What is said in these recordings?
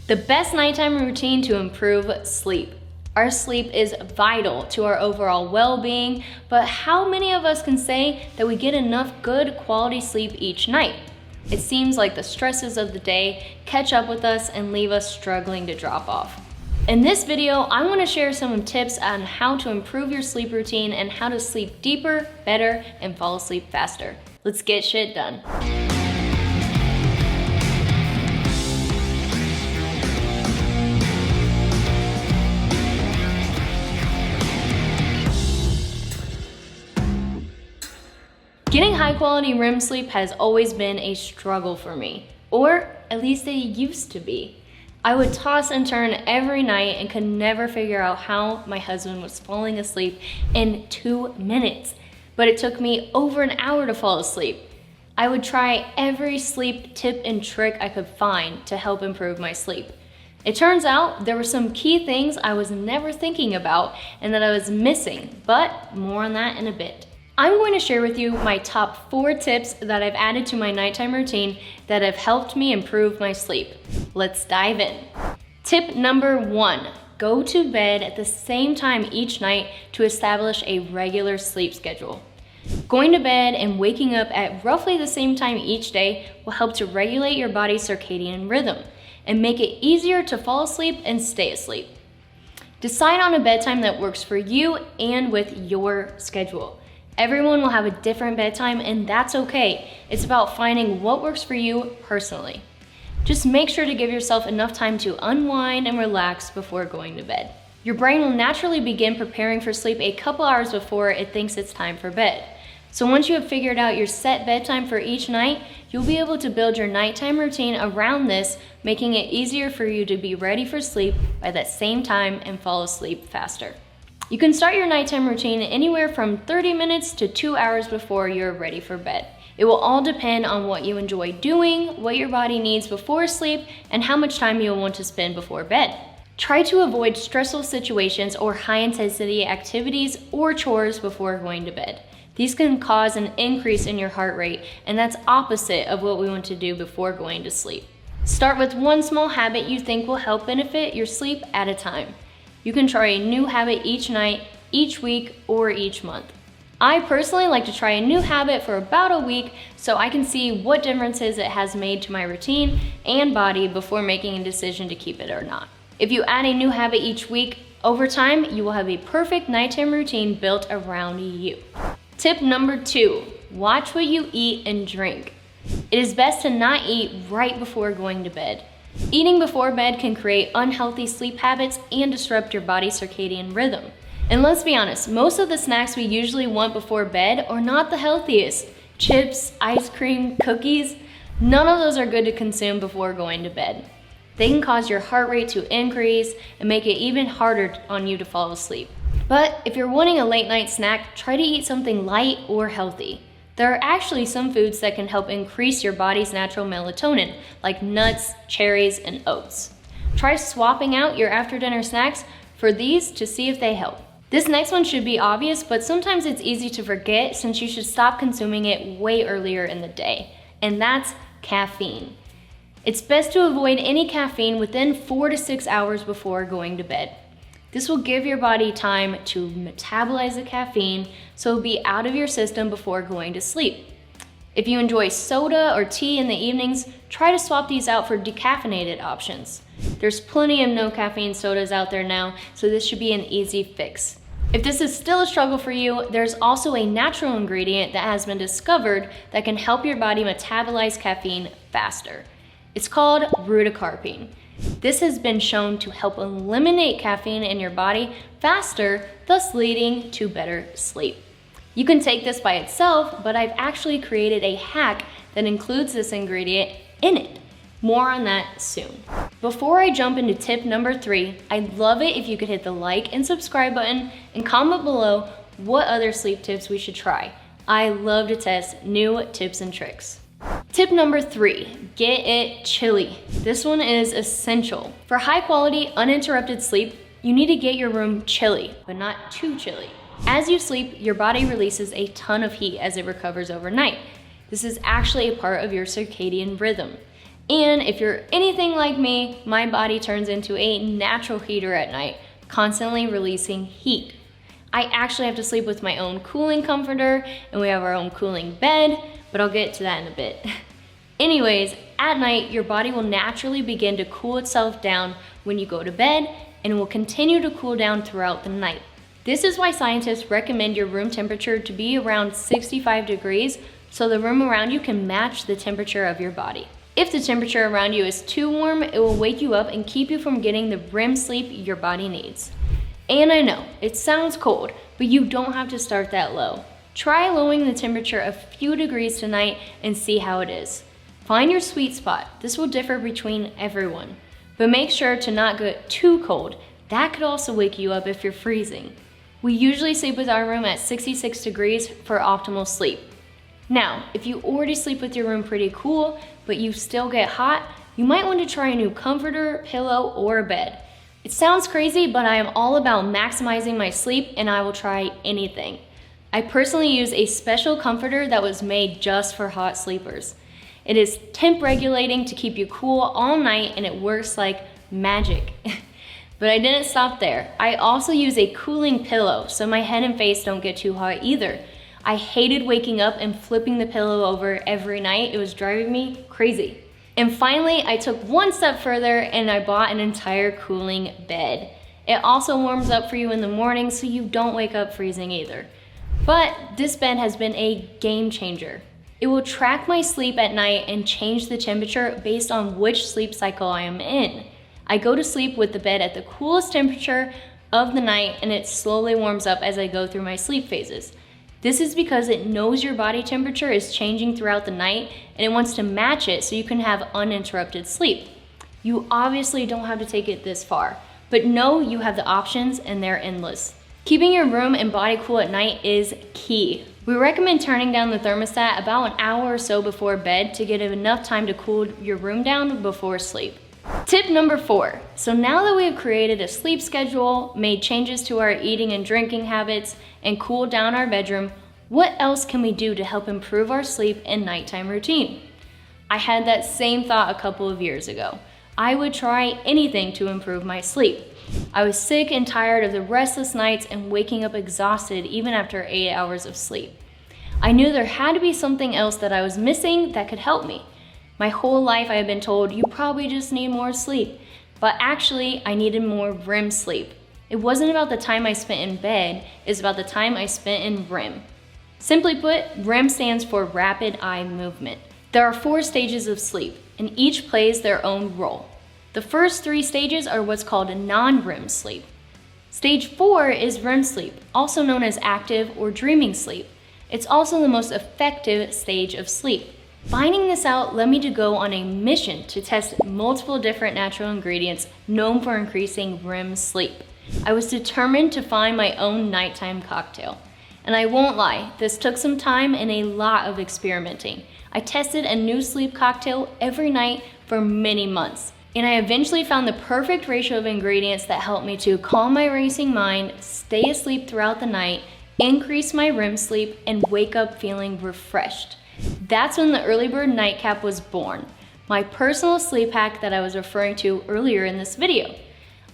The best nighttime routine to improve sleep. Our sleep is vital to our overall well-being, but how many of us can say that we get enough good quality sleep each night? It seems like the stresses of the day catch up with us and leave us struggling to drop off. In this video, I want to share some tips on how to improve your sleep routine and how to sleep deeper, better, and fall asleep faster. Let's get shit done. Getting high quality REM sleep has always been a struggle for me, or at least it used to be. I would toss and turn every night and could never figure out how my husband was falling asleep in 2 minutes, but it took me over an hour to fall asleep. I would try every sleep tip and trick I could find to help improve my sleep. It turns out there were some key things I was never thinking about and that I was missing, but more on that in a bit. I'm going to share with you my top 4 tips that I've added to my nighttime routine that have helped me improve my sleep. Let's dive in. Tip number 1, go to bed at the same time each night to establish a regular sleep schedule. Going to bed and waking up at roughly the same time each day will help to regulate your body's circadian rhythm and make it easier to fall asleep and stay asleep. Decide on a bedtime that works for you and with your schedule. Everyone will have a different bedtime, and that's okay. It's about finding what works for you personally. Just make sure to give yourself enough time to unwind and relax before going to bed. Your brain will naturally begin preparing for sleep a couple hours before it thinks it's time for bed. So once you have figured out your set bedtime for each night, you'll be able to build your nighttime routine around this, making it easier for you to be ready for sleep by that same time and fall asleep faster. You can start your nighttime routine anywhere from 30 minutes to 2 hours before you're ready for bed. It will all depend on what you enjoy doing, what your body needs before sleep, and how much time you'll want to spend before bed. Try to avoid stressful situations or high-intensity activities or chores before going to bed. These can cause an increase in your heart rate, and that's opposite of what we want to do before going to sleep. Start with one small habit you think will help benefit your sleep at a time. You can try a new habit each night, each week, or each month. I personally like to try a new habit for about a week so I can see what differences it has made to my routine and body before making a decision to keep it or not. If you add a new habit each week, over time, you will have a perfect nighttime routine built around you. Tip number 2, watch what you eat and drink. It is best to not eat right before going to bed. Eating before bed can create unhealthy sleep habits and disrupt your body's circadian rhythm. And let's be honest, most of the snacks we usually want before bed are not the healthiest. Chips, ice cream, cookies, none of those are good to consume before going to bed. They can cause your heart rate to increase and make it even harder on you to fall asleep. But if you're wanting a late night snack, try to eat something light or healthy. There are actually some foods that can help increase your body's natural melatonin, like nuts, cherries, and oats. Try swapping out your after-dinner snacks for these to see if they help. This next one should be obvious, but sometimes it's easy to forget since you should stop consuming it way earlier in the day, and that's caffeine. It's best to avoid any caffeine within 4 to 6 hours before going to bed. This will give your body time to metabolize the caffeine so it'll be out of your system before going to sleep. If you enjoy soda or tea in the evenings, try to swap these out for decaffeinated options. There's plenty of no caffeine sodas out there now, so this should be an easy fix. If this is still a struggle for you, there's also a natural ingredient that has been discovered that can help your body metabolize caffeine faster. It's called rutacarpine. This has been shown to help eliminate caffeine in your body faster, thus leading to better sleep. You can take this by itself, but I've actually created a hack that includes this ingredient in it. More on that soon. Before I jump into tip number 3, I'd love it if you could hit the like and subscribe button and comment below what other sleep tips we should try. I love to test new tips and tricks. Tip number 3, get it chilly. This one is essential. For high quality, uninterrupted sleep, you need to get your room chilly, but not too chilly. As you sleep, your body releases a ton of heat as it recovers overnight. This is actually a part of your circadian rhythm. And if you're anything like me, my body turns into a natural heater at night, constantly releasing heat. I actually have to sleep with my own cooling comforter, and we have our own cooling bed, but I'll get to that in a bit. Anyways, at night, your body will naturally begin to cool itself down when you go to bed, and it will continue to cool down throughout the night. This is why scientists recommend your room temperature to be around 65 degrees, so the room around you can match the temperature of your body. If the temperature around you is too warm, it will wake you up and keep you from getting the REM sleep your body needs. And I know, it sounds cold, but you don't have to start that low. Try lowering the temperature a few degrees tonight and see how it is. Find your sweet spot. This will differ between everyone. But make sure to not get too cold. That could also wake you up if you're freezing. We usually sleep with our room at 66 degrees for optimal sleep. Now, if you already sleep with your room pretty cool, but you still get hot, you might want to try a new comforter, pillow, or bed. It sounds crazy, but I am all about maximizing my sleep and I will try anything. I personally use a special comforter that was made just for hot sleepers. It is temp regulating to keep you cool all night and it works like magic. But I didn't stop there. I also use a cooling pillow so my head and face don't get too hot either. I hated waking up and flipping the pillow over every night. It was driving me crazy. And finally, I took one step further and I bought an entire cooling bed. It also warms up for you in the morning so you don't wake up freezing either. But this bed has been a game changer. It will track my sleep at night and change the temperature based on which sleep cycle I am in. I go to sleep with the bed at the coolest temperature of the night and it slowly warms up as I go through my sleep phases. This is because it knows your body temperature is changing throughout the night and it wants to match it so you can have uninterrupted sleep. You obviously don't have to take it this far, but know you have the options and they're endless. Keeping your room and body cool at night is key. We recommend turning down the thermostat about an hour or so before bed to get enough time to cool your room down before sleep. Tip number 4. So now that we have created a sleep schedule, made changes to our eating and drinking habits, and cooled down our bedroom, what else can we do to help improve our sleep and nighttime routine? I had that same thought a couple of years ago. I would try anything to improve my sleep. I was sick and tired of the restless nights and waking up exhausted even after 8 hours of sleep. I knew there had to be something else that I was missing that could help me. My whole life I had been told, you probably just need more sleep. But actually, I needed more REM sleep. It wasn't about the time I spent in bed, it's about the time I spent in REM. Simply put, REM stands for rapid eye movement. There are 4 stages of sleep, and each plays their own role. The first 3 stages are what's called a non-REM sleep. Stage 4 is REM sleep, also known as active or dreaming sleep. It's also the most effective stage of sleep. Finding this out led me to go on a mission to test multiple different natural ingredients known for increasing REM sleep. I was determined to find my own nighttime cocktail. And I won't lie, this took some time and a lot of experimenting. I tested a new sleep cocktail every night for many months. And I eventually found the perfect ratio of ingredients that helped me to calm my racing mind, stay asleep throughout the night, increase my REM sleep, and wake up feeling refreshed. That's when the EarlyBird Night Cap was born, my personal sleep hack that I was referring to earlier in this video.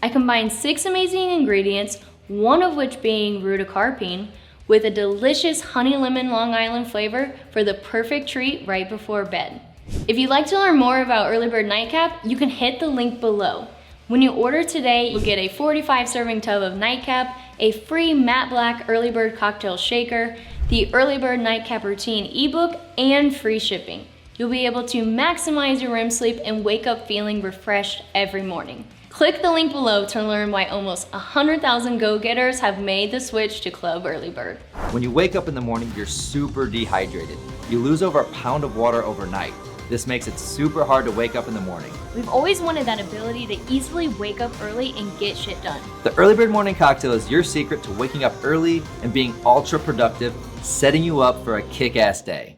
I combined 6 amazing ingredients, one of which being rutacarpine, with a delicious honey lemon Long Island flavor for the perfect treat right before bed. If you'd like to learn more about EarlyBird Night Cap, you can hit the link below. When you order today, you'll get a 45 serving tub of nightcap, a free matte black EarlyBird cocktail shaker, the EarlyBird Night Cap routine ebook, and free shipping. You'll be able to maximize your REM sleep and wake up feeling refreshed every morning. Click the link below to learn why almost 100,000 go-getters have made the switch to Club EarlyBird. When you wake up in the morning, you're super dehydrated. You lose over a pound of water overnight. This makes it super hard to wake up in the morning. We've always wanted that ability to easily wake up early and get shit done. The EarlyBird Morning Cocktail is your secret to waking up early and being ultra productive, setting you up for a kick-ass day.